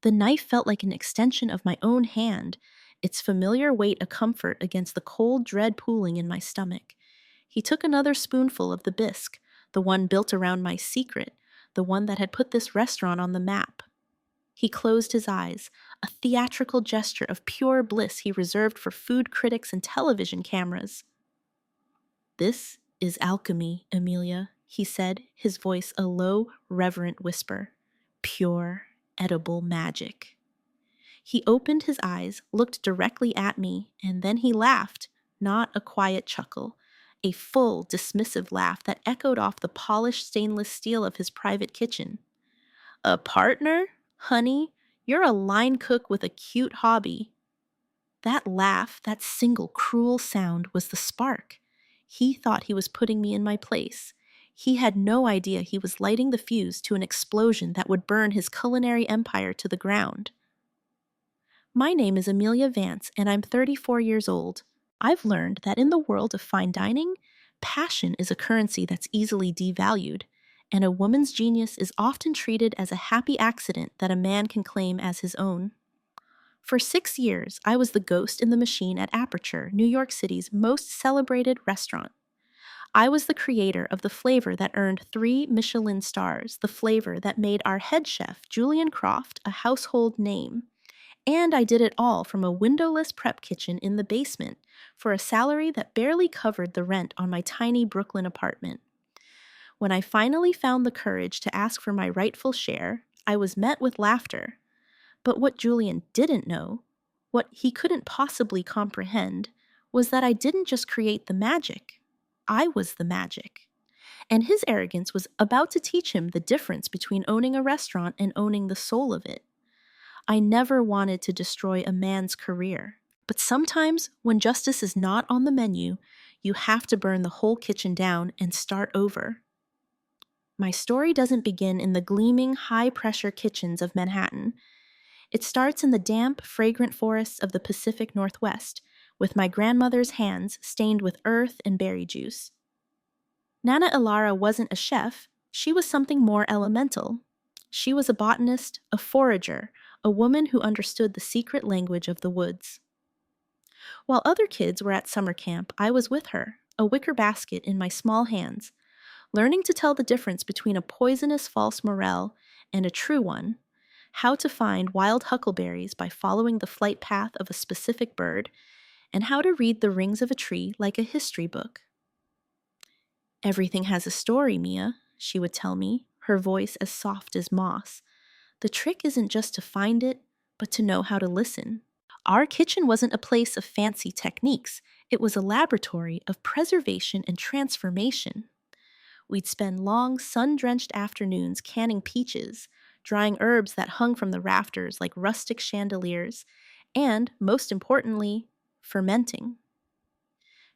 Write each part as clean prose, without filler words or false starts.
The knife felt like an extension of my own hand, its familiar weight a comfort against the cold dread pooling in my stomach. He took another spoonful of the bisque, the one built around my secret, the one that had put this restaurant on the map. He closed his eyes, a theatrical gesture of pure bliss he reserved for food critics and television cameras. "This is alchemy, Amelia," he said, his voice a low, reverent whisper. "Pure, edible magic." He opened his eyes, looked directly at me, and then he laughed, not a quiet chuckle, a full, dismissive laugh that echoed off the polished stainless steel of his private kitchen. "A partner? Honey, you're a line cook with a cute hobby." That laugh, that single cruel sound, was the spark. He thought he was putting me in my place. He had no idea he was lighting the fuse to an explosion that would burn his culinary empire to the ground. "My name is Amelia Vance, and I'm 34 years old. I've learned that in the world of fine dining, passion is a currency that's easily devalued, and a woman's genius is often treated as a happy accident that a man can claim as his own. For 6 years, I was the ghost in the machine at Aperture, New York City's most celebrated restaurant. I was the creator of the flavor that earned 3 Michelin stars, the flavor that made our head chef, Julian Croft, a household name. And I did it all from a windowless prep kitchen in the basement for a salary that barely covered the rent on my tiny Brooklyn apartment. When I finally found the courage to ask for my rightful share, I was met with laughter. But what Julian didn't know, what he couldn't possibly comprehend, was that I didn't just create the magic. I was the magic. And his arrogance was about to teach him the difference between owning a restaurant and owning the soul of it. I never wanted to destroy a man's career. But sometimes, when justice is not on the menu, you have to burn the whole kitchen down and start over. My story doesn't begin in the gleaming, high-pressure kitchens of Manhattan. It starts in the damp, fragrant forests of the Pacific Northwest, with my grandmother's hands stained with earth and berry juice. Nana Ilara wasn't a chef, she was something more elemental. She was a botanist, a forager, a woman who understood the secret language of the woods. While other kids were at summer camp, I was with her, a wicker basket in my small hands, learning to tell the difference between a poisonous false morel and a true one, how to find wild huckleberries by following the flight path of a specific bird, and how to read the rings of a tree like a history book. "Everything has a story, Mia," she would tell me, her voice as soft as moss. "The trick isn't just to find it, but to know how to listen." Our kitchen wasn't a place of fancy techniques. It was a laboratory of preservation and transformation. We'd spend long, sun-drenched afternoons canning peaches, drying herbs that hung from the rafters like rustic chandeliers, and, most importantly, fermenting.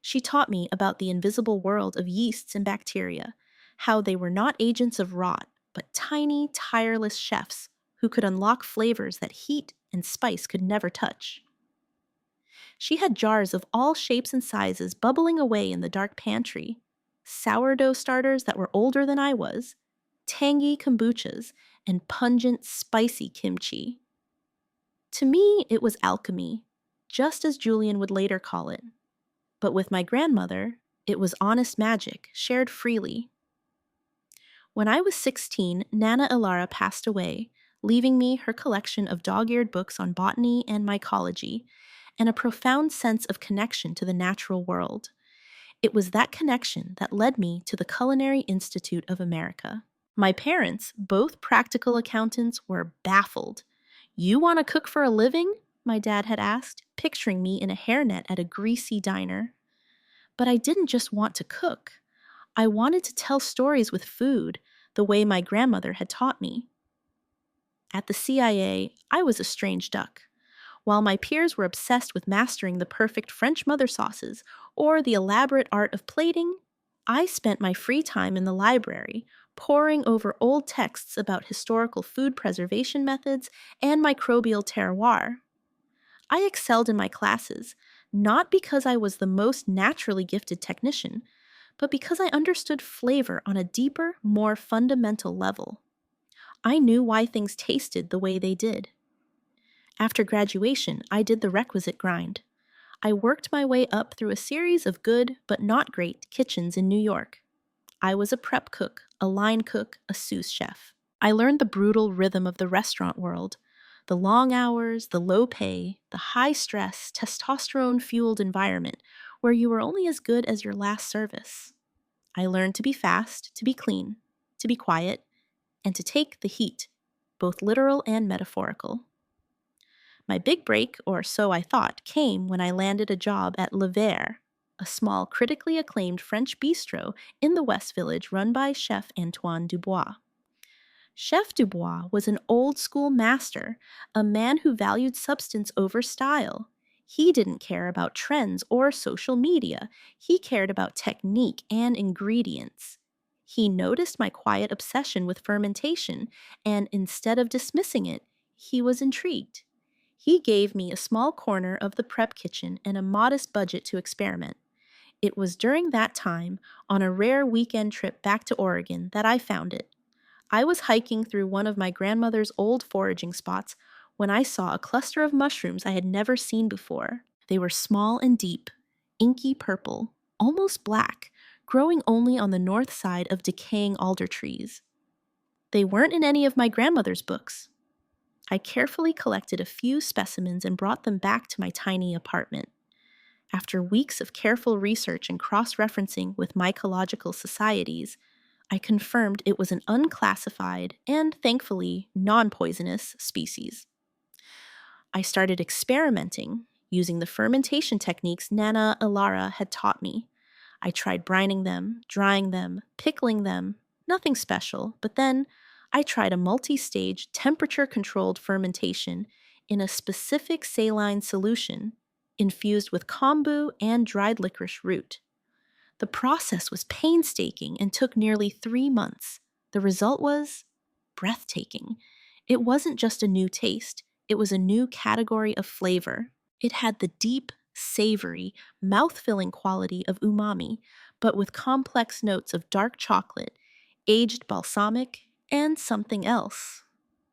She taught me about the invisible world of yeasts and bacteria, how they were not agents of rot, but tiny, tireless chefs who could unlock flavors that heat and spice could never touch. She had jars of all shapes and sizes bubbling away in the dark pantry, sourdough starters that were older than I was, tangy kombuchas, and pungent, spicy kimchi. To me, it was alchemy, just as Julian would later call it. But with my grandmother, it was honest magic, shared freely. When I was 16, Nana Ilara passed away, leaving me her collection of dog-eared books on botany and mycology, and a profound sense of connection to the natural world. It was that connection that led me to the Culinary Institute of America. My parents, both practical accountants, were baffled. "You want to cook for a living?" my dad had asked, picturing me in a hairnet at a greasy diner. But I didn't just want to cook. I wanted to tell stories with food, the way my grandmother had taught me. At the CIA, I was a strange duck. While my peers were obsessed with mastering the perfect French mother sauces or the elaborate art of plating, I spent my free time in the library, poring over old texts about historical food preservation methods and microbial terroir. I excelled in my classes, not because I was the most naturally gifted technician, but because I understood flavor on a deeper, more fundamental level. I knew why things tasted the way they did. After graduation, I did the requisite grind. I worked my way up through a series of good but not great kitchens in New York. I was a prep cook, a line cook, a sous chef. I learned the brutal rhythm of the restaurant world, the long hours, the low pay, the high stress, testosterone-fueled environment where you were only as good as your last service. I learned to be fast, to be clean, to be quiet, and to take the heat, both literal and metaphorical. My big break, or so I thought, came when I landed a job at Le Verre, a small, critically acclaimed French bistro in the West Village run by Chef Antoine Dubois. Chef Dubois was an old-school master, a man who valued substance over style. He didn't care about trends or social media. He cared about technique and ingredients. He noticed my quiet obsession with fermentation, and instead of dismissing it, he was intrigued. He gave me a small corner of the prep kitchen and a modest budget to experiment. It was during that time, on a rare weekend trip back to Oregon, that I found it. I was hiking through one of my grandmother's old foraging spots when I saw a cluster of mushrooms I had never seen before. They were small and deep, inky purple, almost black, growing only on the north side of decaying alder trees. They weren't in any of my grandmother's books. I carefully collected a few specimens and brought them back to my tiny apartment. After weeks of careful research and cross-referencing with mycological societies, I confirmed it was an unclassified and, thankfully, non-poisonous species. I started experimenting using the fermentation techniques Nana Ilara had taught me. I tried brining them, drying them, pickling them, nothing special, but then I tried a multi-stage, temperature-controlled fermentation in a specific saline solution infused with kombu and dried licorice root. The process was painstaking and took nearly 3 months. The result was breathtaking. It wasn't just a new taste, it was a new category of flavor. It had the deep, savory, mouth-filling quality of umami, but with complex notes of dark chocolate, aged balsamic, and something else.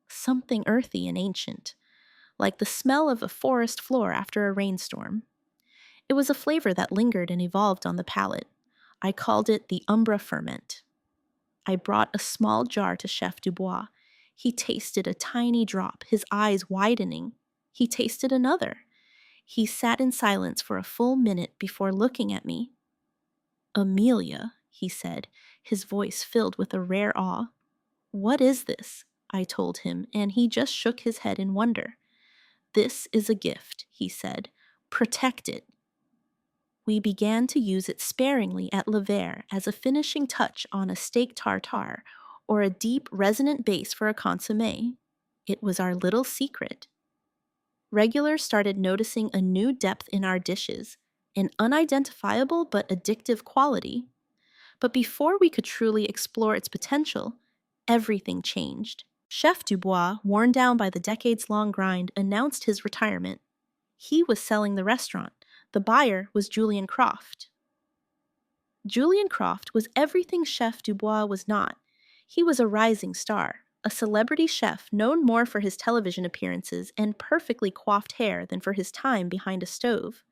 Something earthy and ancient, like the smell of a forest floor after a rainstorm. It was a flavor that lingered and evolved on the palate. I called it the Umbra Ferment. I brought a small jar to Chef Dubois. He tasted a tiny drop, his eyes widening. He tasted another. He sat in silence for a full minute before looking at me. "Amelia," he said, his voice filled with a rare awe. "What is this?" I told him, and he just shook his head in wonder. "This is a gift," he said. "Protect it." We began to use it sparingly at Le Verre as a finishing touch on a steak tartare or a deep, resonant base for a consommé. It was our little secret. Regulars started noticing a new depth in our dishes, an unidentifiable but addictive quality. But before we could truly explore its potential, everything changed. Chef Dubois, worn down by the decades-long grind, announced his retirement. He was selling the restaurant. The buyer was Julian Croft. Julian Croft was everything Chef Dubois was not. He was a rising star, a celebrity chef known more for his television appearances and perfectly coiffed hair than for his time behind a stove.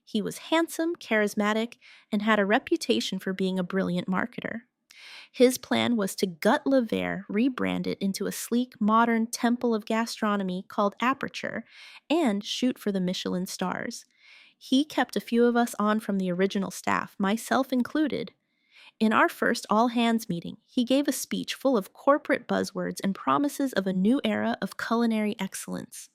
He was handsome, charismatic, and had a reputation for being a brilliant marketer. His plan was to gut Le Verre, rebrand it into a sleek, modern temple of gastronomy called Aperture, and shoot for the Michelin stars. He kept a few of us on from the original staff, myself included. In our first all-hands meeting, he gave a speech full of corporate buzzwords and promises of a new era of culinary excellence.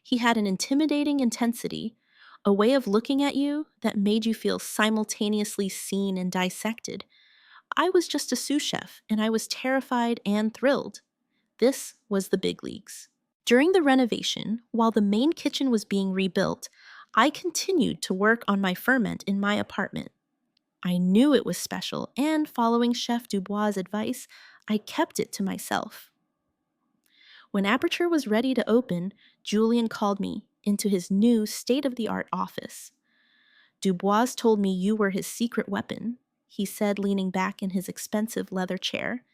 He had an intimidating intensity, a way of looking at you that made you feel simultaneously seen and dissected. I was just a sous chef, and I was terrified and thrilled. This was the big leagues. During the renovation, while the main kitchen was being rebuilt, I continued to work on my ferment in my apartment. I knew it was special, and following Chef Dubois' advice, I kept it to myself. When Aperture was ready to open, Julian called me into his new state-of-the-art office. "Dubois told me you were his secret weapon," he said, leaning back in his expensive leather chair.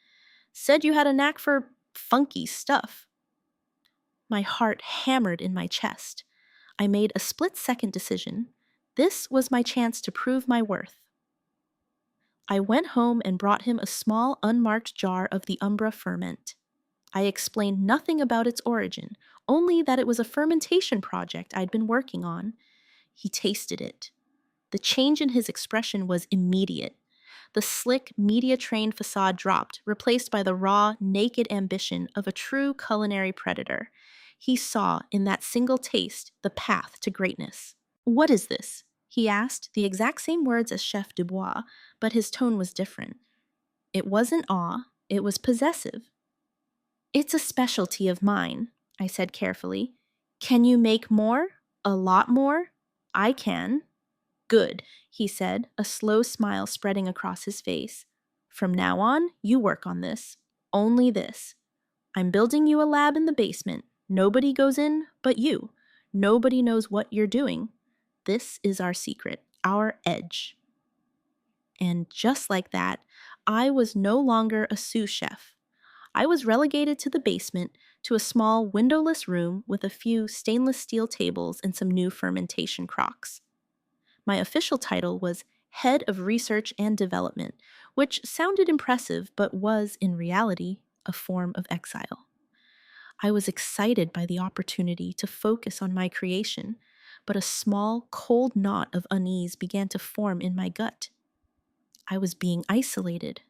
"Said you had a knack for funky stuff." My heart hammered in my chest. I made a split-second decision. This was my chance to prove my worth. I went home and brought him a small, unmarked jar of the Umbra Ferment. I explained nothing about its origin, only that it was a fermentation project I'd been working on. He tasted it. The change in his expression was immediate. The slick, media-trained facade dropped, replaced by the raw, naked ambition of a true culinary predator. He saw, in that single taste, the path to greatness. "What is this?" he asked, the exact same words as Chef Dubois, but his tone was different. It wasn't awe, it was possessive. "It's a specialty of mine," I said carefully. "Can you make more? A lot more?" "I can." "Good," he said, a slow smile spreading across his face. "From now on, you work on this. Only this. I'm building you a lab in the basement. Nobody goes in but you. Nobody knows what you're doing. This is our secret, our edge." And just like that, I was no longer a sous chef. I was relegated to the basement, to a small windowless room with a few stainless steel tables and some new fermentation crocks. My official title was Head of Research and Development, which sounded impressive but was, in reality, a form of exile. I was excited by the opportunity to focus on my creation, but a small, cold knot of unease began to form in my gut. I was being isolated.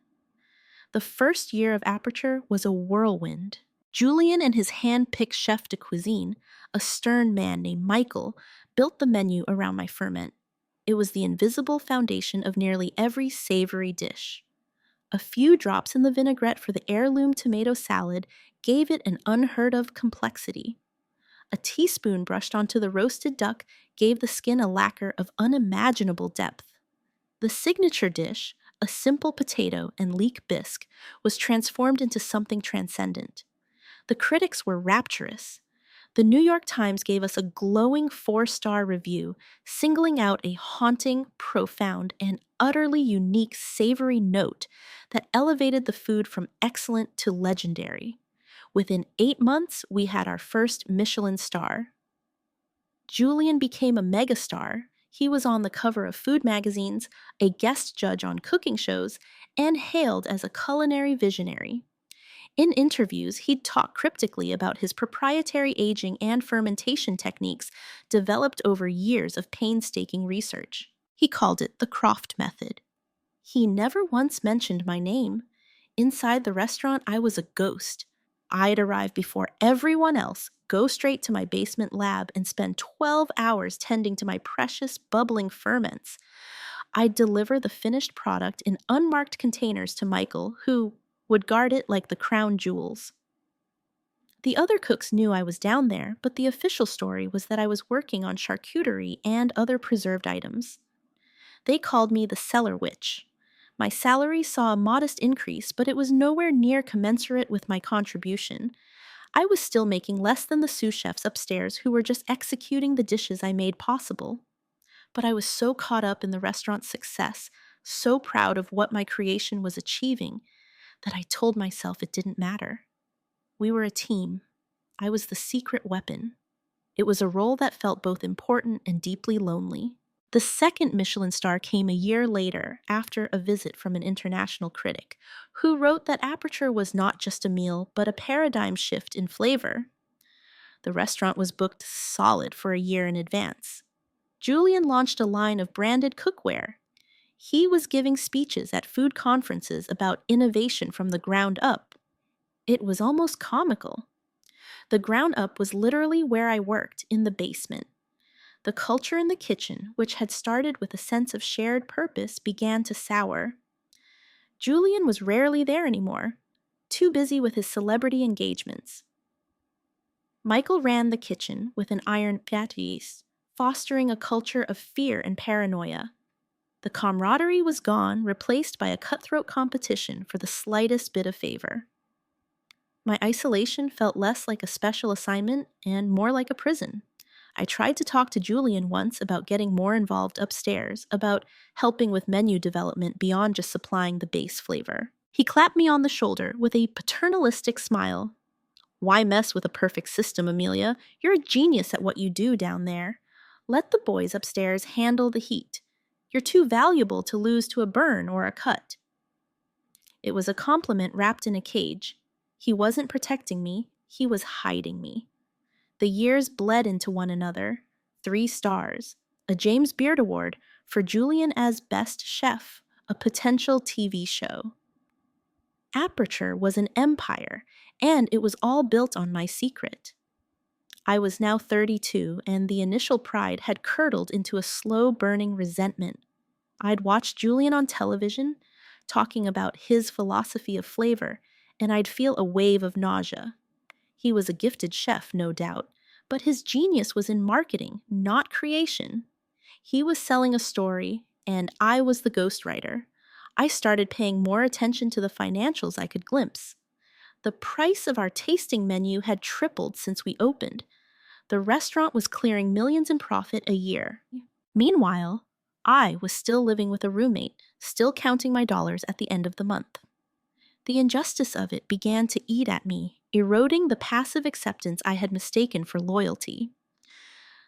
The first year of Aperture was a whirlwind. Julian and his hand-picked chef de cuisine, a stern man named Michael, built the menu around my ferment. It was the invisible foundation of nearly every savory dish. A few drops in the vinaigrette for the heirloom tomato salad gave it an unheard-of complexity. A teaspoon brushed onto the roasted duck gave the skin a lacquer of unimaginable depth. The signature dish, a simple potato and leek bisque, was transformed into something transcendent. The critics were rapturous. The New York Times gave us a glowing 4-star review, singling out a haunting, profound, and utterly unique savory note that elevated the food from excellent to legendary. Within 8 months, we had our first Michelin star. Julian became a megastar. He was on the cover of food magazines, a guest judge on cooking shows, and hailed as a culinary visionary. In interviews, he'd talk cryptically about his proprietary aging and fermentation techniques developed over years of painstaking research. He called it the Croft method. He never once mentioned my name. Inside the restaurant, I was a ghost. I'd arrive before everyone else, go straight to my basement lab, and spend 12 hours tending to my precious bubbling ferments. I'd deliver the finished product in unmarked containers to Michael, who would guard it like the crown jewels. The other cooks knew I was down there, but the official story was that I was working on charcuterie and other preserved items. They called me the cellar witch. My salary saw a modest increase, but it was nowhere near commensurate with my contribution. I was still making less than the sous chefs upstairs who were just executing the dishes I made possible. But I was so caught up in the restaurant's success, so proud of what my creation was achieving, that I told myself it didn't matter. We were a team. I was the secret weapon. It was a role that felt both important and deeply lonely. The second Michelin star came a year later, after a visit from an international critic, who wrote that Aperture was not just a meal, but a paradigm shift in flavor. The restaurant was booked solid for a year in advance. Julian launched a line of branded cookware. He was giving speeches at food conferences about innovation from the ground up. It was almost comical. The ground up was literally where I worked, in the basement. The culture in the kitchen, which had started with a sense of shared purpose, began to sour. Julian was rarely there anymore, too busy with his celebrity engagements. Michael ran the kitchen with an iron pâtisserie, fostering a culture of fear and paranoia. The camaraderie was gone, replaced by a cutthroat competition for the slightest bit of favor. My isolation felt less like a special assignment and more like a prison. I tried to talk to Julian once about getting more involved upstairs, about helping with menu development beyond just supplying the base flavor. He clapped me on the shoulder with a paternalistic smile. Why mess with a perfect system, Amelia? You're a genius at what you do down there. Let the boys upstairs handle the heat. You're too valuable to lose to a burn or a cut. It was a compliment wrapped in a cage. He wasn't protecting me, he was hiding me. The years bled into one another. 3 stars, a James Beard Award for Julian as Best Chef, a potential TV show. Aperture was an empire, and it was all built on my secret. I was now 32, and the initial pride had curdled into a slow-burning resentment. I'd watched Julian on television, talking about his philosophy of flavor, and I'd feel a wave of nausea. He was a gifted chef, no doubt, but his genius was in marketing, not creation. He was selling a story, and I was the ghostwriter. I started paying more attention to the financials I could glimpse. The price of our tasting menu had tripled since we opened. The restaurant was clearing millions in profit a year. Meanwhile, I was still living with a roommate, still counting my dollars at the end of the month. The injustice of it began to eat at me, eroding the passive acceptance I had mistaken for loyalty.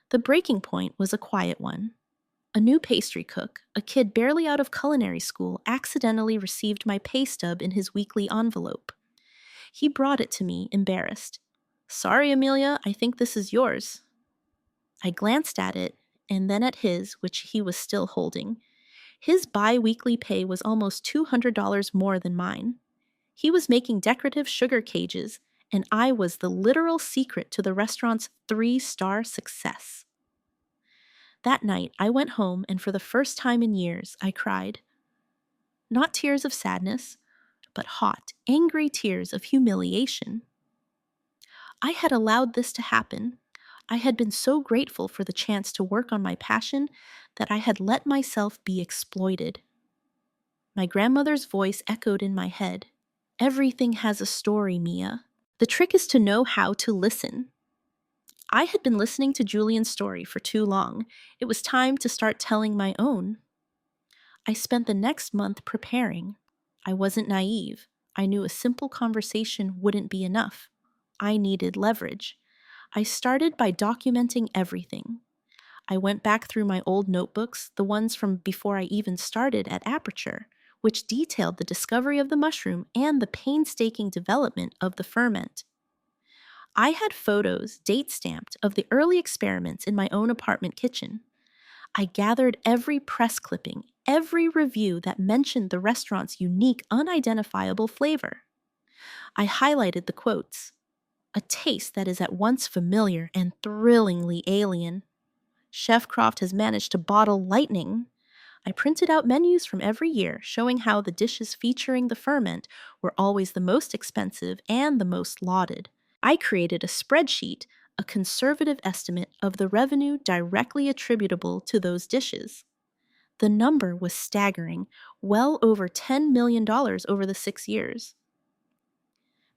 The breaking point was a quiet one. A new pastry cook, a kid barely out of culinary school, accidentally received my pay stub in his weekly envelope. He brought it to me, embarrassed. "Sorry, Amelia, I think this is yours." I glanced at it, and then at his, which he was still holding. His bi-weekly pay was almost $200 more than mine. He was making decorative sugar cages, and I was the literal secret to the restaurant's 3-star success. That night, I went home, and for the first time in years, I cried. Not tears of sadness, but hot, angry tears of humiliation. I had allowed this to happen. I had been so grateful for the chance to work on my passion that I had let myself be exploited. My grandmother's voice echoed in my head. "Everything has a story, Mia. The trick is to know how to listen." I had been listening to Julian's story for too long. It was time to start telling my own. I spent the next month preparing. I wasn't naive. I knew a simple conversation wouldn't be enough. I needed leverage. I started by documenting everything. I went back through my old notebooks, the ones from before I even started at Aperture, which detailed the discovery of the mushroom and the painstaking development of the ferment. I had photos, date-stamped, of the early experiments in my own apartment kitchen. I gathered every press clipping, every review that mentioned the restaurant's unique, unidentifiable flavor. I highlighted the quotes. "A taste that is at once familiar and thrillingly alien. Chef Croft has managed to bottle lightning." I printed out menus from every year, showing how the dishes featuring the ferment were always the most expensive and the most lauded. I created a spreadsheet, a conservative estimate of the revenue directly attributable to those dishes. The number was staggering, well over $10 million over the 6 years.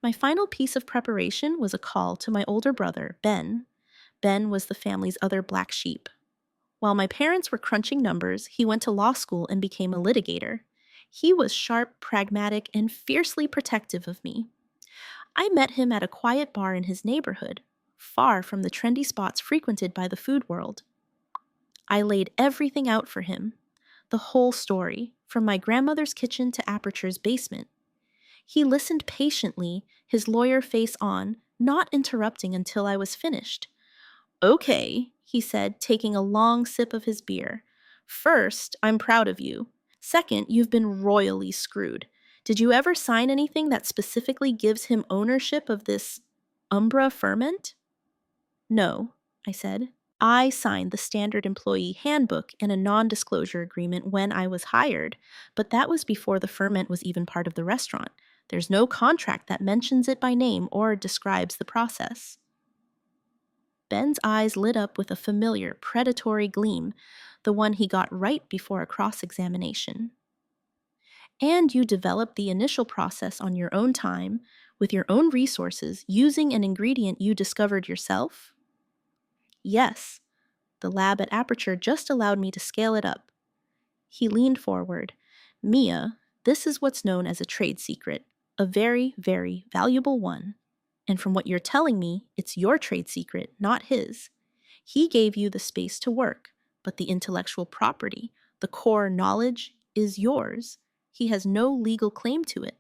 My final piece of preparation was a call to my older brother, Ben. Ben was the family's other black sheep. While my parents were crunching numbers, he went to law school and became a litigator. He was sharp, pragmatic, and fiercely protective of me. I met him at a quiet bar in his neighborhood, far from the trendy spots frequented by the food world. I laid everything out for him, the whole story, from my grandmother's kitchen to Aperture's basement. He listened patiently, his lawyer face on, not interrupting until I was finished. "Okay," he said, taking a long sip of his beer. "First, I'm proud of you. Second, you've been royally screwed. Did you ever sign anything that specifically gives him ownership of this Umbra Ferment?" "No," I said. "I signed the standard employee handbook and a non-disclosure agreement when I was hired, but that was before the ferment was even part of the restaurant. There's no contract that mentions it by name or describes the process." Ben's eyes lit up with a familiar, predatory gleam, the one he got right before a cross-examination. "And you developed the initial process on your own time, with your own resources, using an ingredient you discovered yourself?" "Yes. The lab at Aperture just allowed me to scale it up." He leaned forward. "Mia, this is what's known as a trade secret, a very, very valuable one. And from what you're telling me, it's your trade secret, not his. He gave you the space to work, but the intellectual property, the core knowledge, is yours. He has no legal claim to it.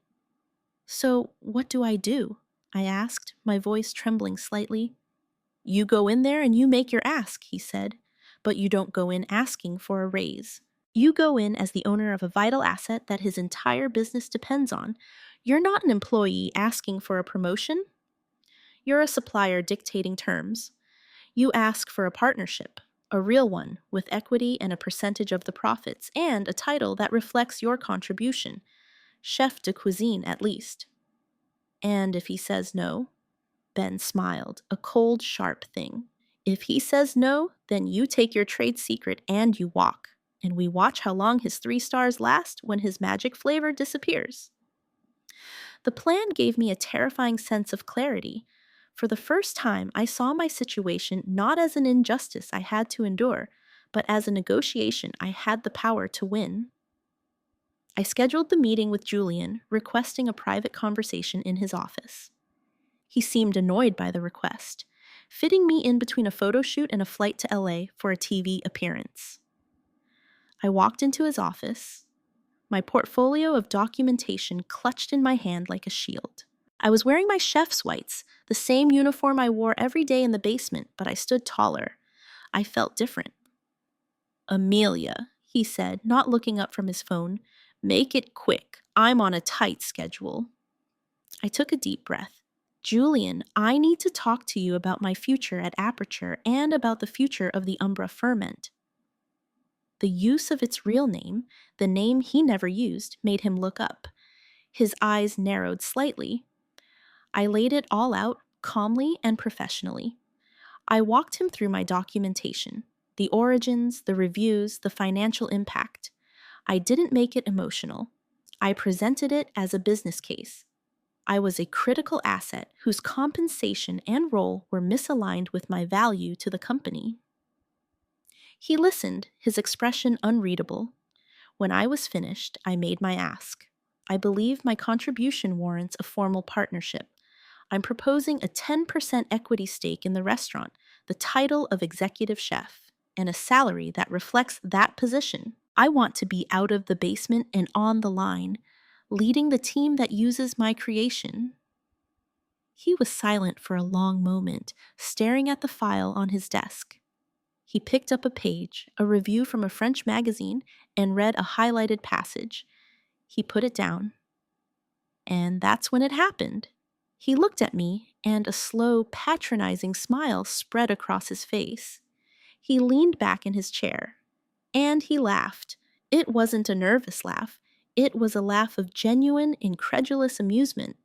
So, what do? I asked, my voice trembling slightly. You go in there and you make your ask, he said, but you don't go in asking for a raise. You go in as the owner of a vital asset that his entire business depends on. You're not an employee asking for a promotion. You're a supplier dictating terms. You ask for a partnership, a real one, with equity and a percentage of the profits, and a title that reflects your contribution, chef de cuisine at least. And if he says no, Ben smiled, a cold, sharp thing. If he says no, then you take your trade secret and you walk, and we watch how long his 3 stars last when his magic flavor disappears. The plan gave me a terrifying sense of clarity. For the first time, I saw my situation not as an injustice I had to endure, but as a negotiation I had the power to win. I scheduled the meeting with Julian, requesting a private conversation in his office. He seemed annoyed by the request, fitting me in between a photo shoot and a flight to LA for a TV appearance. I walked into his office, my portfolio of documentation clutched in my hand like a shield. I was wearing my chef's whites, the same uniform I wore every day in the basement, but I stood taller. I felt different. Amelia, he said, not looking up from his phone, make it quick. I'm on a tight schedule. I took a deep breath. Julian, I need to talk to you about my future at Aperture and about the future of the Umbra Ferment. The use of its real name, the name he never used, made him look up. His eyes narrowed slightly. I laid it all out, calmly and professionally. I walked him through my documentation, the origins, the reviews, the financial impact. I didn't make it emotional. I presented it as a business case. I was a critical asset whose compensation and role were misaligned with my value to the company. He listened, his expression unreadable. When I was finished, I made my ask. I believe my contribution warrants a formal partnership. I'm proposing a 10% equity stake in the restaurant, the title of executive chef, and a salary that reflects that position. I want to be out of the basement and on the line, leading the team that uses my creation. He was silent for a long moment, staring at the file on his desk. He picked up a page, a review from a French magazine, and read a highlighted passage. He put it down. And that's when it happened. He looked at me, and a slow, patronizing smile spread across his face. He leaned back in his chair, and he laughed. It wasn't a nervous laugh. It was a laugh of genuine, incredulous amusement.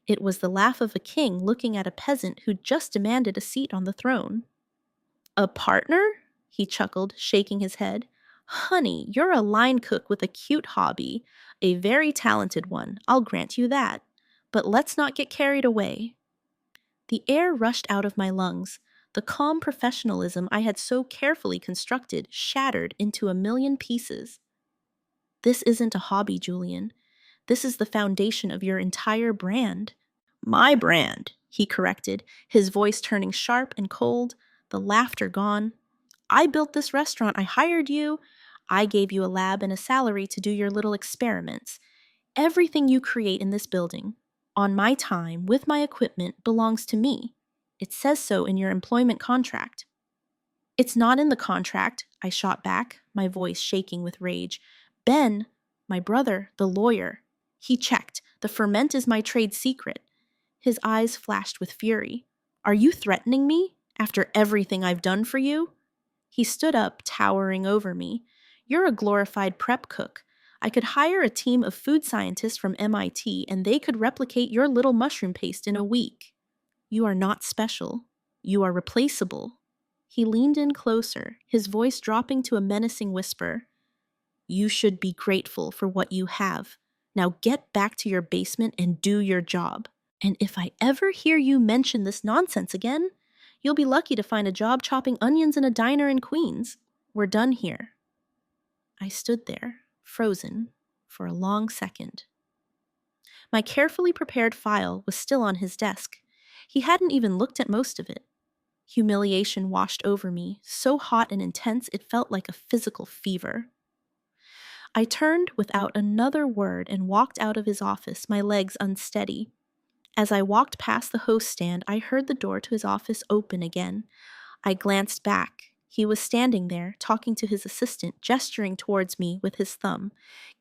It was the laugh of a king looking at a peasant who'd just demanded a seat on the throne. A partner? He chuckled, shaking his head. Honey, you're a line cook with a cute hobby. A very talented one, I'll grant you that. But let's not get carried away. The air rushed out of my lungs. The calm professionalism I had so carefully constructed shattered into a million pieces. This isn't a hobby, Julian. This is the foundation of your entire brand. My brand, he corrected, his voice turning sharp and cold, the laughter gone. I built this restaurant. I hired you. I gave you a lab and a salary to do your little experiments. Everything you create in this building, on my time, with my equipment, belongs to me. It says so in your employment contract. It's not in the contract, I shot back, my voice shaking with rage. Ben, my brother, the lawyer. He checked. The ferment is my trade secret. His eyes flashed with fury. Are you threatening me? After everything I've done for you? He stood up, towering over me. You're a glorified prep cook. I could hire a team of food scientists from MIT and they could replicate your little mushroom paste in a week. You are not special. You are replaceable. He leaned in closer, his voice dropping to a menacing whisper. You should be grateful for what you have. Now get back to your basement and do your job. And if I ever hear you mention this nonsense again, you'll be lucky to find a job chopping onions in a diner in Queens. We're done here. I stood there, frozen, for a long second. My carefully prepared file was still on his desk. He hadn't even looked at most of it. Humiliation washed over me, so hot and intense it felt like a physical fever. I turned without another word and walked out of his office, my legs unsteady. As I walked past the host stand, I heard the door to his office open again. I glanced back. He was standing there, talking to his assistant, gesturing towards me with his thumb.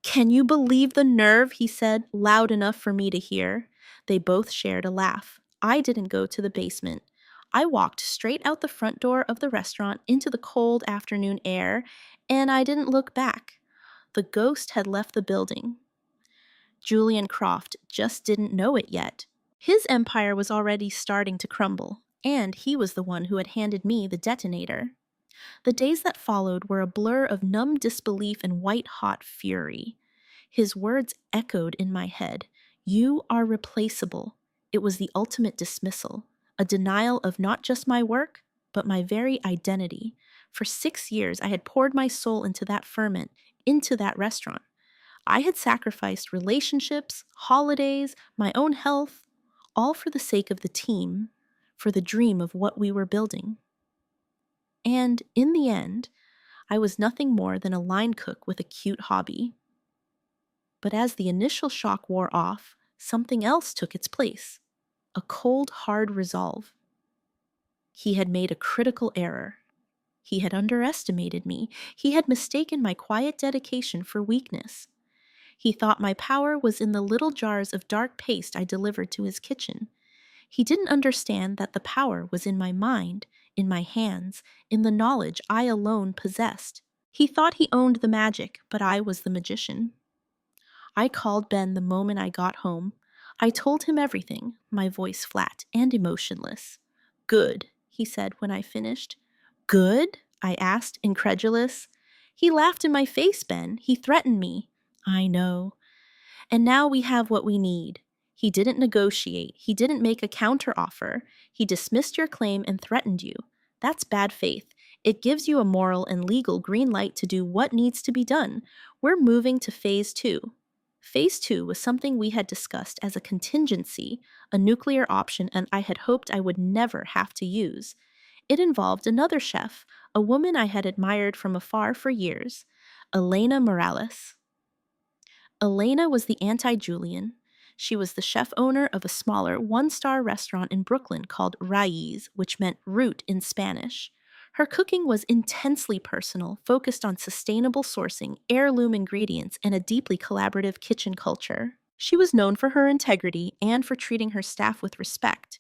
"Can you believe the nerve?" he said, loud enough for me to hear. They both shared a laugh. I didn't go to the basement. I walked straight out the front door of the restaurant into the cold afternoon air, and I didn't look back. The ghost had left the building. Julian Croft just didn't know it yet. His empire was already starting to crumble, and he was the one who had handed me the detonator. The days that followed were a blur of numb disbelief and white-hot fury. His words echoed in my head. "You are replaceable." It was the ultimate dismissal, a denial of not just my work, but my very identity. For 6 years, I had poured my soul into that ferment, into that restaurant. I had sacrificed relationships, holidays, my own health, all for the sake of the team, for the dream of what we were building. And in the end, I was nothing more than a line cook with a cute hobby. But as the initial shock wore off, something else took its place, a cold, hard resolve. He had made a critical error. He had underestimated me. He had mistaken my quiet dedication for weakness. He thought my power was in the little jars of dark paste I delivered to his kitchen. He didn't understand that the power was in my mind, in my hands, in the knowledge I alone possessed. He thought he owned the magic, but I was the magician. I called Ben the moment I got home. I told him everything, my voice flat and emotionless. "Good," he said when I finished. "Good?" I asked, incredulous. "He laughed in my face, Ben. He threatened me." "I know. And now we have what we need. He didn't negotiate. He didn't make a counteroffer. He dismissed your claim and threatened you. That's bad faith. It gives you a moral and legal green light to do what needs to be done. We're moving to phase 2. Phase 2 was something we had discussed as a contingency, a nuclear option, and I had hoped I would never have to use. It involved another chef, a woman I had admired from afar for years, Elena Morales. Elena was the anti-Julian. She was the chef-owner of a smaller, one-star restaurant in Brooklyn called Raíz, which meant root in Spanish. Her cooking was intensely personal, focused on sustainable sourcing, heirloom ingredients, and a deeply collaborative kitchen culture. She was known for her integrity and for treating her staff with respect.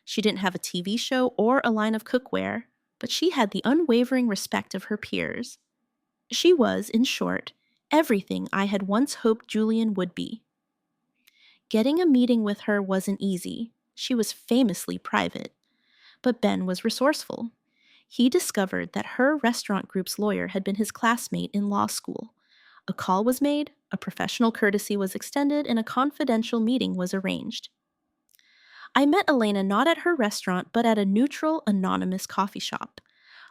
She didn't have a TV show or a line of cookware, but she had the unwavering respect of her peers. She was, in short, everything I had once hoped Julian would be. Getting a meeting with her wasn't easy. She was famously private. But Ben was resourceful. He discovered that her restaurant group's lawyer had been his classmate in law school. A call was made, a professional courtesy was extended, and a confidential meeting was arranged. I met Elena not at her restaurant, but at a neutral, anonymous coffee shop.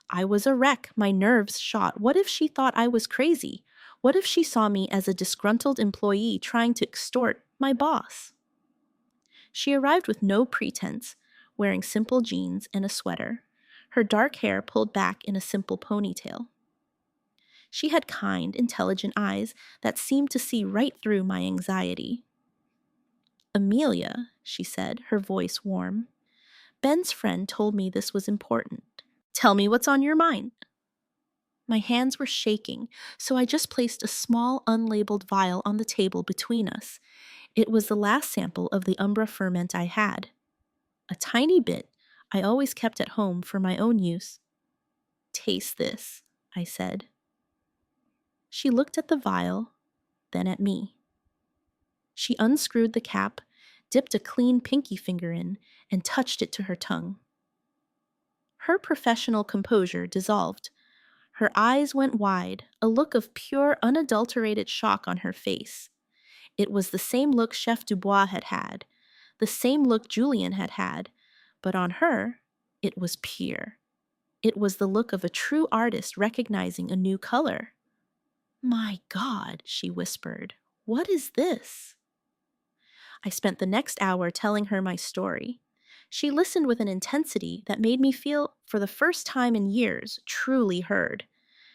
I was a wreck, my nerves shot. What if she thought I was crazy? What if she saw me as a disgruntled employee trying to extort my boss? She arrived with no pretense, wearing simple jeans and a sweater, her dark hair pulled back in a simple ponytail. She had kind, intelligent eyes that seemed to see right through my anxiety. "Amelia," she said, her voice warm. "Ben's friend told me this was important. Tell me what's on your mind." My hands were shaking, so I just placed a small, unlabeled vial on the table between us. It was the last sample of the Umbra Ferment I had. A tiny bit I always kept at home for my own use. "Taste this," I said. She looked at the vial, then at me. She unscrewed the cap, dipped a clean pinky finger in, and touched it to her tongue. Her professional composure dissolved. Her eyes went wide, a look of pure, unadulterated shock on her face. It was the same look Chef Dubois had had, the same look Julian had had, but on her, it was pure. It was the look of a true artist recognizing a new color. "My God," she whispered, "what is this?" I spent the next hour telling her my story. She listened with an intensity that made me feel, for the first time in years, truly heard.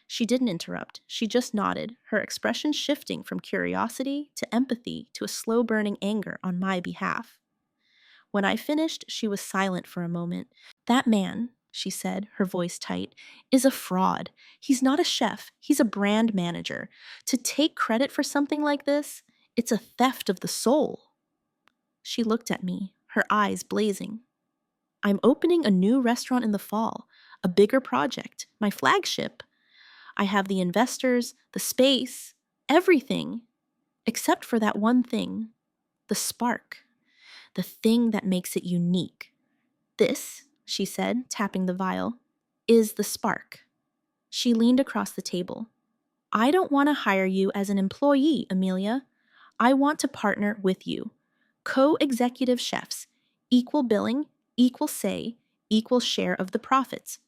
She didn't interrupt. She just nodded, her expression shifting from curiosity to empathy to a slow-burning anger on my behalf. When I finished, she was silent for a moment. "That man," she said, her voice tight, "is a fraud. He's not a chef. He's a brand manager. To take credit for something like this, it's a theft of the soul." She looked at me, her eyes blazing. "I'm opening a new restaurant in the fall, a bigger project, my flagship. I have the investors, the space, everything, except for that one thing, the spark, the thing that makes it unique. This," she said, tapping the vial, "is the spark." She leaned across the table. "I don't want to hire you as an employee, Amelia. I want to partner with you. Co-executive chefs, equal billing, equal say, equal share of the profits.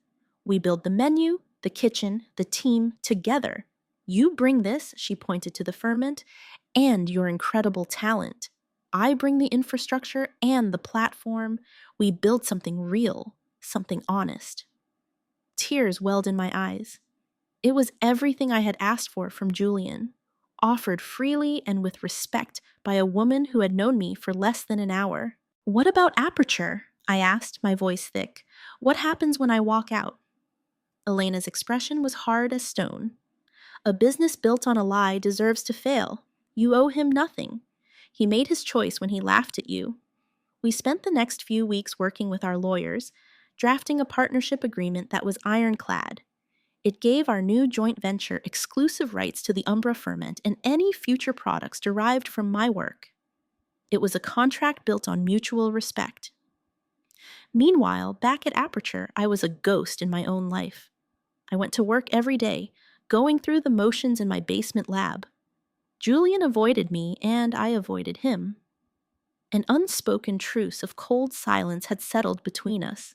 We build the menu, the kitchen, the team together. You bring this," she pointed to the ferment, "and your incredible talent. I bring the infrastructure and the platform. We build something real, something honest." Tears welled in my eyes. It was everything I had asked for from Julian, offered freely and with respect by a woman who had known me for less than an hour. "What about Aperture?" I asked, my voice thick. "What happens when I walk out?" Elena's expression was hard as stone. "A business built on a lie deserves to fail. You owe him nothing. He made his choice when he laughed at you." We spent the next few weeks working with our lawyers, drafting a partnership agreement that was ironclad. It gave our new joint venture exclusive rights to the Umbra Ferment and any future products derived from my work. It was a contract built on mutual respect. Meanwhile, back at Aperture, I was a ghost in my own life. I went to work every day, going through the motions in my basement lab. Julian avoided me, and I avoided him. An unspoken truce of cold silence had settled between us.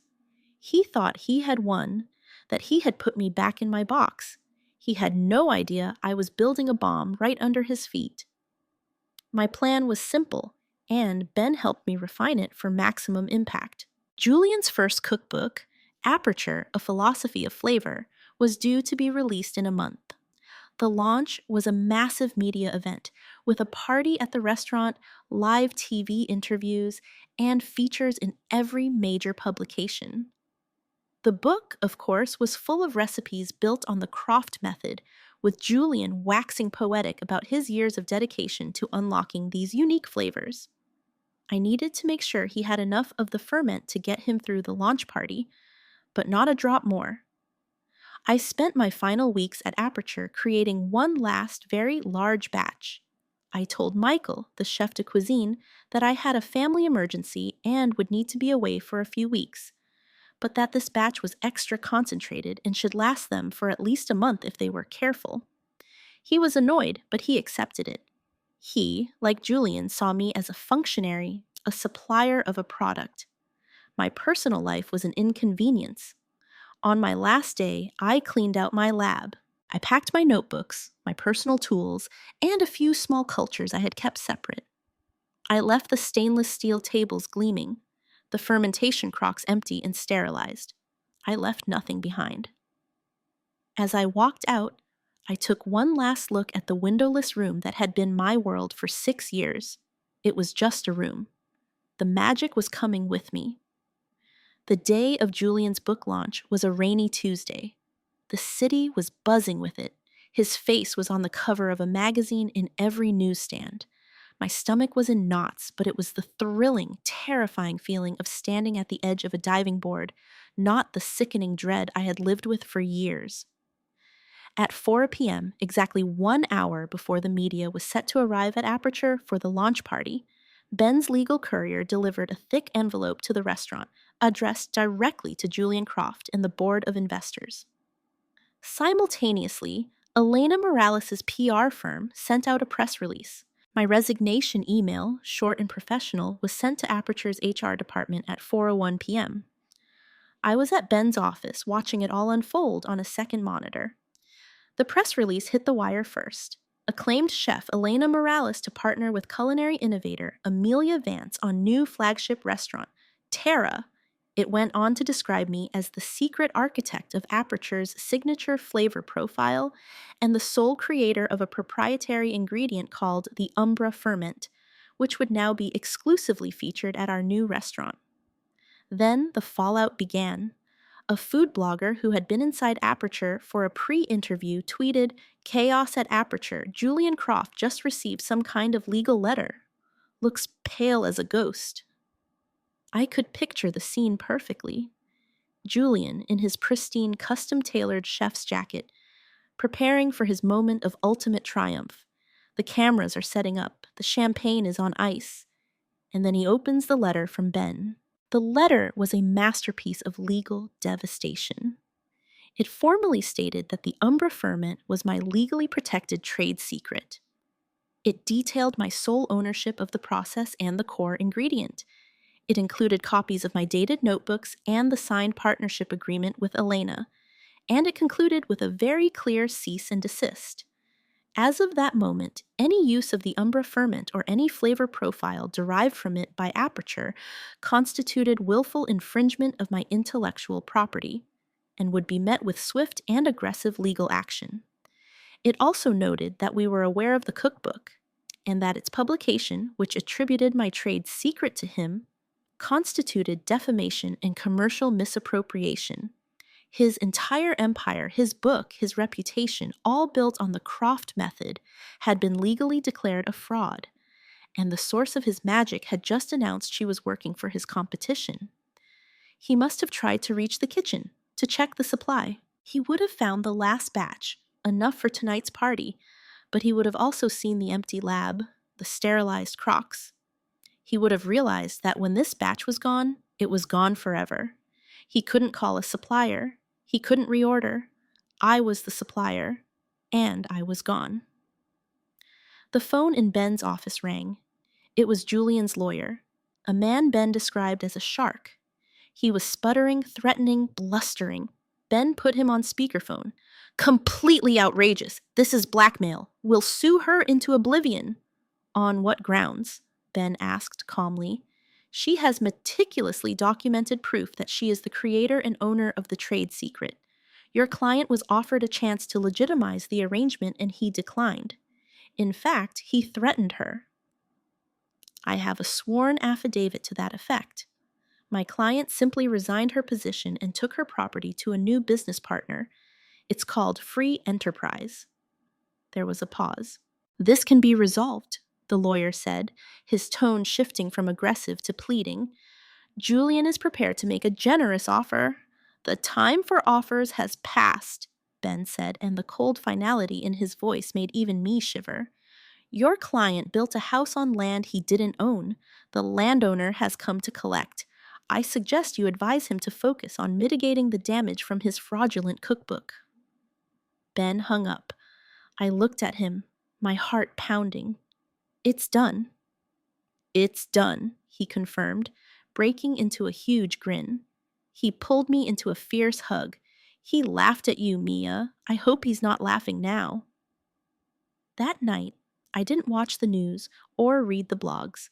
He thought he had won, that he had put me back in my box. He had no idea I was building a bomb right under his feet. My plan was simple, and Ben helped me refine it for maximum impact. Julian's first cookbook, Aperture, A Philosophy of Flavor, was due to be released in a month. The launch was a massive media event, with a party at the restaurant, live TV interviews, and features in every major publication. The book, of course, was full of recipes built on the Croft method, with Julian waxing poetic about his years of dedication to unlocking these unique flavors. I needed to make sure he had enough of the ferment to get him through the launch party, but not a drop more. I spent my final weeks at Aperture creating one last very large batch. I told Michael, the chef de cuisine, that I had a family emergency and would need to be away for a few weeks, but that this batch was extra concentrated and should last them for at least a month if they were careful. He was annoyed, but he accepted it. He, like Julian, saw me as a functionary, a supplier of a product. My personal life was an inconvenience. On my last day, I cleaned out my lab. I packed my notebooks, my personal tools, and a few small cultures I had kept separate. I left the stainless steel tables gleaming, the fermentation crocks empty and sterilized. I left nothing behind. As I walked out, I took one last look at the windowless room that had been my world for 6 years. It was just a room. The magic was coming with me. The day of Julian's book launch was a rainy Tuesday. The city was buzzing with it. His face was on the cover of a magazine in every newsstand. My stomach was in knots, but it was the thrilling, terrifying feeling of standing at the edge of a diving board, not the sickening dread I had lived with for years. At 4 p.m., exactly 1 hour before the media was set to arrive at Aperture for the launch party, Ben's legal courier delivered a thick envelope to the restaurant, addressed directly to Julian Croft and the board of investors. Simultaneously, Elena Morales' PR firm sent out a press release. My resignation email, short and professional, was sent to Aperture's HR department at 4:01 p.m. I was at Ben's office watching it all unfold on a second monitor. The press release hit the wire first. Acclaimed chef Elena Morales to partner with culinary innovator Amelia Vance on new flagship restaurant, Terra. It went on to describe me as the secret architect of Aperture's signature flavor profile and the sole creator of a proprietary ingredient called the Umbra Ferment, which would now be exclusively featured at our new restaurant. Then the fallout began. A food blogger who had been inside Aperture for a pre-interview tweeted, "Chaos at Aperture. Julian Croft just received some kind of legal letter. Looks pale as a ghost." I could picture the scene perfectly. Julian, in his pristine, custom-tailored chef's jacket, preparing for his moment of ultimate triumph. The cameras are setting up, the champagne is on ice, and then he opens the letter from Ben. The letter was a masterpiece of legal devastation. It formally stated that the Umbra Ferment was my legally protected trade secret. It detailed my sole ownership of the process and the core ingredient. It included copies of my dated notebooks and the signed partnership agreement with Elena, and it concluded with a very clear cease and desist. As of that moment, any use of the Umbra Ferment or any flavor profile derived from it by Aperture constituted willful infringement of my intellectual property and would be met with swift and aggressive legal action. It also noted that we were aware of the cookbook and that its publication, which attributed my trade secret to him, constituted defamation and commercial misappropriation. His entire empire, his book, his reputation, all built on the Croft method, had been legally declared a fraud, and the source of his magic had just announced she was working for his competition. He must have tried to reach the kitchen, to check the supply. He would have found the last batch, enough for tonight's party, but he would have also seen the empty lab, the sterilized crocks. He would have realized that when this batch was gone, it was gone forever. He couldn't call a supplier. He couldn't reorder. I was the supplier, and I was gone. The phone in Ben's office rang. It was Julian's lawyer, a man Ben described as a shark. He was sputtering, threatening, blustering. Ben put him on speakerphone. "Completely outrageous. This is blackmail. We'll sue her into oblivion." "On what grounds?" Ben asked calmly. "She has meticulously documented proof that she is the creator and owner of the trade secret. Your client was offered a chance to legitimize the arrangement and he declined. In fact, he threatened her." "I have a sworn affidavit to that effect. My client simply resigned her position and took her property to a new business partner. It's called free enterprise." There was a pause. "This can be resolved," the lawyer said, his tone shifting from aggressive to pleading. "Julian is prepared to make a generous offer." "The time for offers has passed," Ben said, and the cold finality in his voice made even me shiver. "Your client built a house on land he didn't own. The landowner has come to collect. I suggest you advise him to focus on mitigating the damage from his fraudulent cookbook." Ben hung up. I looked at him, my heart pounding. "It's done." "It's done," he confirmed, breaking into a huge grin. He pulled me into a fierce hug. "He laughed at you, Mia. I hope he's not laughing now." That night, I didn't watch the news or read the blogs.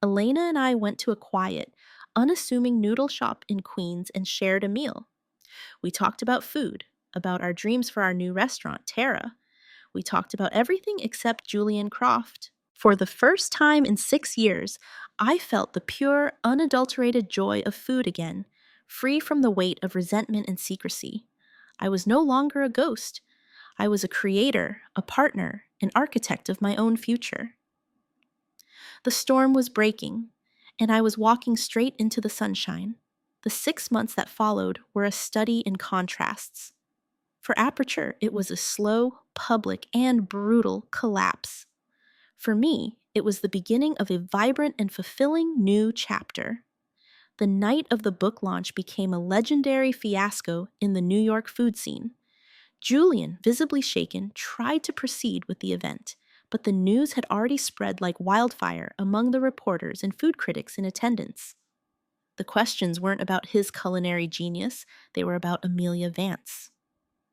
Elena and I went to a quiet, unassuming noodle shop in Queens and shared a meal. We talked about food, about our dreams for our new restaurant, Terra. We talked about everything except Julian Croft. For the first time in 6 years, I felt the pure, unadulterated joy of food again, free from the weight of resentment and secrecy. I was no longer a ghost. I was a creator, a partner, an architect of my own future. The storm was breaking, and I was walking straight into the sunshine. The 6 months that followed were a study in contrasts. For Aperture, it was a slow, public, and brutal collapse. For me, it was the beginning of a vibrant and fulfilling new chapter. The night of the book launch became a legendary fiasco in the New York food scene. Julian, visibly shaken, tried to proceed with the event, but the news had already spread like wildfire among the reporters and food critics in attendance. The questions weren't about his culinary genius, they were about Amelia Vance.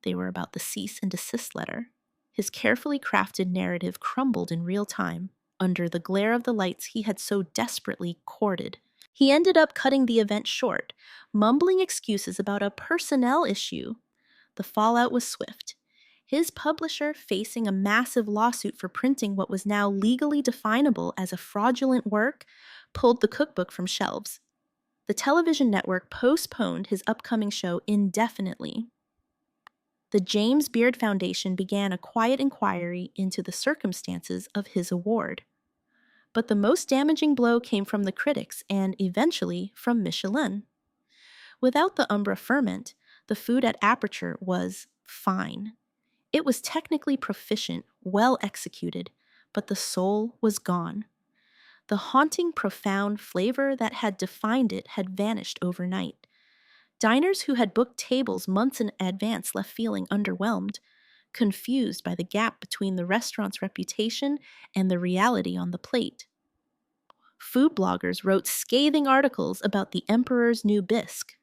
They were about the cease and desist letter. His carefully crafted narrative crumbled in real time under the glare of the lights he had so desperately courted. He ended up cutting the event short, mumbling excuses about a personnel issue. The fallout was swift. His publisher, facing a massive lawsuit for printing what was now legally definable as a fraudulent work, pulled the cookbook from shelves. The television network postponed his upcoming show indefinitely. The James Beard Foundation began a quiet inquiry into the circumstances of his award. But the most damaging blow came from the critics and, eventually, from Michelin. Without the Umbra Ferment, the food at Aperture was fine. It was technically proficient, well executed, but the soul was gone. The haunting, profound flavor that had defined it had vanished overnight. Diners who had booked tables months in advance left feeling underwhelmed, confused by the gap between the restaurant's reputation and the reality on the plate. Food bloggers wrote scathing articles about the Emperor's new bisque.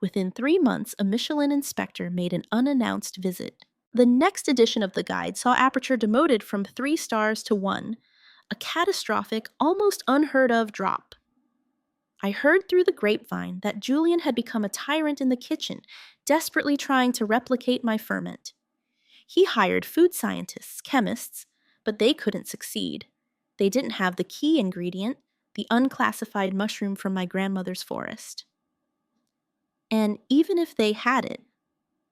Within 3 months, a Michelin inspector made an unannounced visit. The next edition of the guide saw Aperture demoted from 3 stars to 1, a catastrophic, almost unheard of drop. I heard through the grapevine that Julian had become a tyrant in the kitchen, desperately trying to replicate my ferment. He hired food scientists, chemists, but they couldn't succeed. They didn't have the key ingredient, the unclassified mushroom from my grandmother's forest. And even if they had it,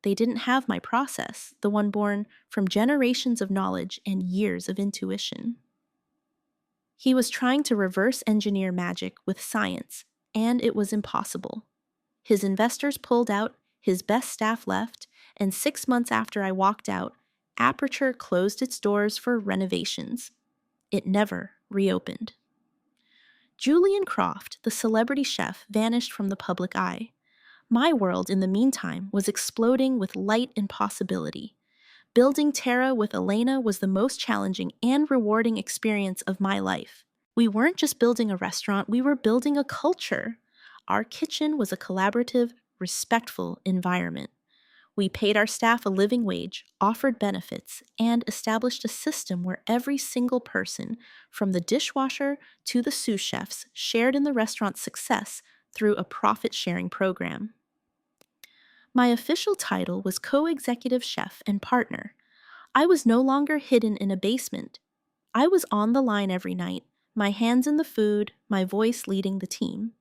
they didn't have my process, the one born from generations of knowledge and years of intuition. He was trying to reverse engineer magic with science, and it was impossible. His investors pulled out, his best staff left, and 6 months after I walked out, Aperture closed its doors for renovations. It never reopened. Julian Croft, the celebrity chef, vanished from the public eye. My world, in the meantime, was exploding with light and possibility. Building Terra with Elena was the most challenging and rewarding experience of my life. We weren't just building a restaurant, we were building a culture. Our kitchen was a collaborative, respectful environment. We paid our staff a living wage, offered benefits, and established a system where every single person, from the dishwasher to the sous chefs, shared in the restaurant's success through a profit-sharing program. My official title was co-executive chef and partner. I was no longer hidden in a basement. I was on the line every night, my hands in the food, my voice leading the team.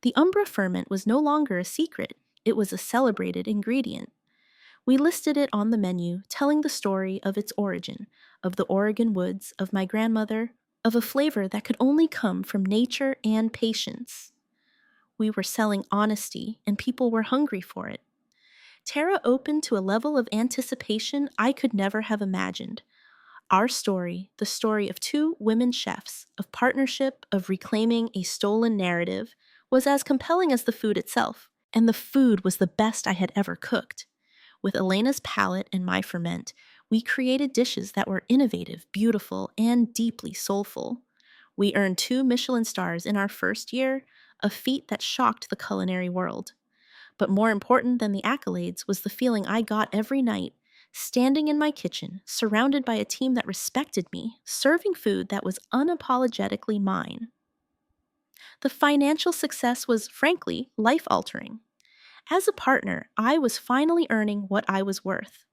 The Umbra Ferment was no longer a secret. It was a celebrated ingredient. We listed it on the menu, telling the story of its origin, of the Oregon woods, of my grandmother, of a flavor that could only come from nature and patience. We were selling honesty, and people were hungry for it. Terra opened to a level of anticipation I could never have imagined. Our story, the story of 2 women chefs, of partnership, of reclaiming a stolen narrative, was as compelling as the food itself, and the food was the best I had ever cooked. With Elena's palate and my ferment, we created dishes that were innovative, beautiful, and deeply soulful. We earned 2 Michelin stars in our first year, a feat that shocked the culinary world. But more important than the accolades was the feeling I got every night, standing in my kitchen, surrounded by a team that respected me, serving food that was unapologetically mine. The financial success was, frankly, life-altering. As a partner, I was finally earning what I was worth.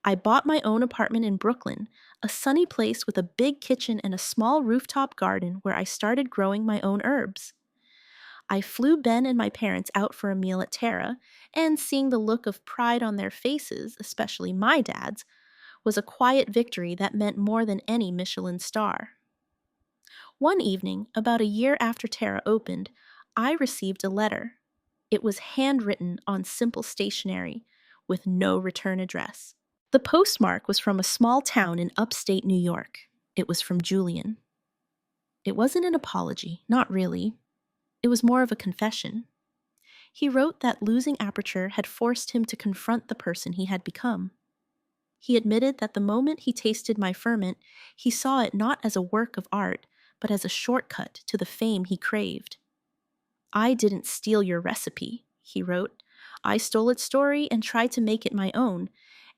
I bought my own apartment in Brooklyn, a sunny place with a big kitchen and a small rooftop garden where I started growing my own herbs. I flew Ben and my parents out for a meal at Terra, and seeing the look of pride on their faces, especially my dad's, was a quiet victory that meant more than any Michelin star. One evening, about a year after Terra opened, I received a letter. It was handwritten on simple stationery, with no return address. The postmark was from a small town in upstate New York. It was from Julian. It wasn't an apology, not really. It was more of a confession. He wrote that losing Aperture had forced him to confront the person he had become. He admitted that the moment he tasted my ferment, he saw it not as a work of art, but as a shortcut to the fame he craved. "I didn't steal your recipe," he wrote. "I stole its story and tried to make it my own,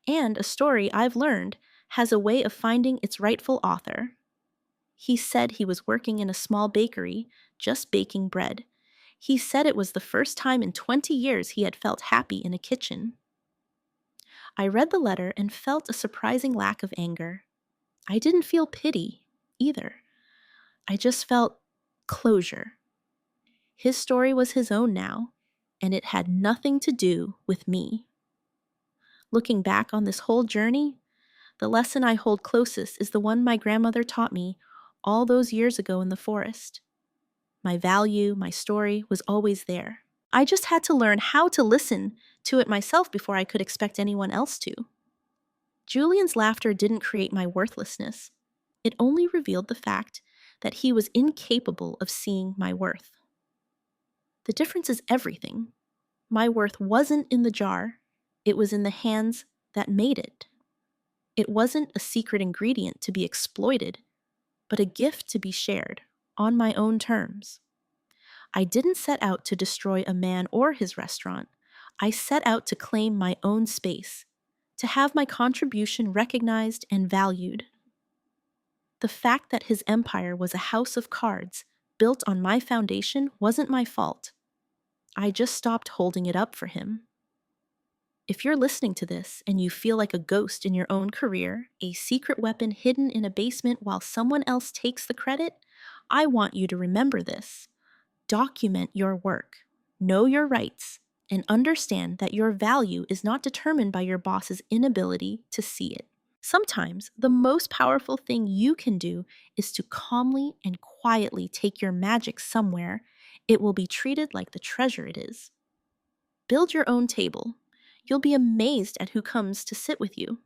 and a story, I've learned, has a way of finding its rightful author." He said he was working in a small bakery, just baking bread. He said it was the first time in 20 years he had felt happy in a kitchen. I read the letter and felt a surprising lack of anger. I didn't feel pity either. I just felt closure. His story was his own now, and it had nothing to do with me. Looking back on this whole journey, the lesson I hold closest is the one my grandmother taught me all those years ago in the forest. My value, my story was always there. I just had to learn how to listen to it myself before I could expect anyone else to. Julian's laughter didn't create my worthlessness. It only revealed the fact that he was incapable of seeing my worth. The difference is everything. My worth wasn't in the jar, it was in the hands that made it. It wasn't a secret ingredient to be exploited, but a gift to be shared on my own terms. I didn't set out to destroy a man or his restaurant. I set out to claim my own space, to have my contribution recognized and valued. The fact that his empire was a house of cards built on my foundation wasn't my fault. I just stopped holding it up for him. If you're listening to this and you feel like a ghost in your own career, a secret weapon hidden in a basement while someone else takes the credit, I want you to remember this. Document your work, know your rights, and understand that your value is not determined by your boss's inability to see it. Sometimes the most powerful thing you can do is to calmly and quietly take your magic somewhere. It will be treated like the treasure it is. Build your own table. You'll be amazed at who comes to sit with you.